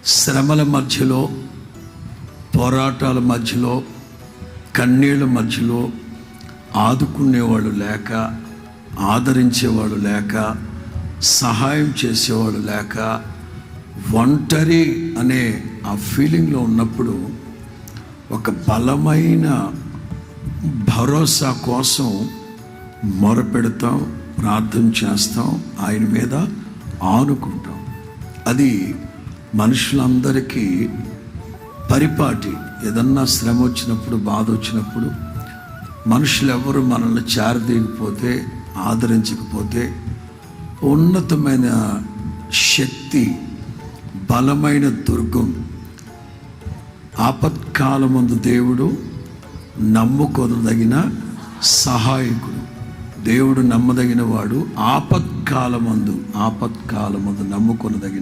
శ్రమల మధ్యలో, పోరాటాల మధ్యలో, కన్నీళ్ళ మధ్యలో ఆదుకునేవాళ్ళు లేక, ఆదరించేవాడు లేక, సహాయం చేసేవాడు లేక, ఒంటరి అనే ఆ ఫీలింగ్లో ఉన్నప్పుడు ఒక బలమైన భరోసా కోసం మొరపెడతాం, ప్రార్థన చేస్తాం, ఆయన మీద ఆనుకుంటాం. అది మనుషులందరికీ పరిపాటి. ఏదన్నా శ్రమ వచ్చినప్పుడు, బాధ వచ్చినప్పుడు మనుషులు ఎవరు మనల్ని చేరదీయకపోతే, ఆదరించకపోతే, ఉన్నతమైన శక్తి, బలమైన దుర్గం, ఆపత్కాలమందు దేవుడు నమ్ముకొనదగిన సహాయకుడు. దేవుడు నమ్మదగిన వాడు. ఆపత్కాలమందు నమ్ముకొనదగిన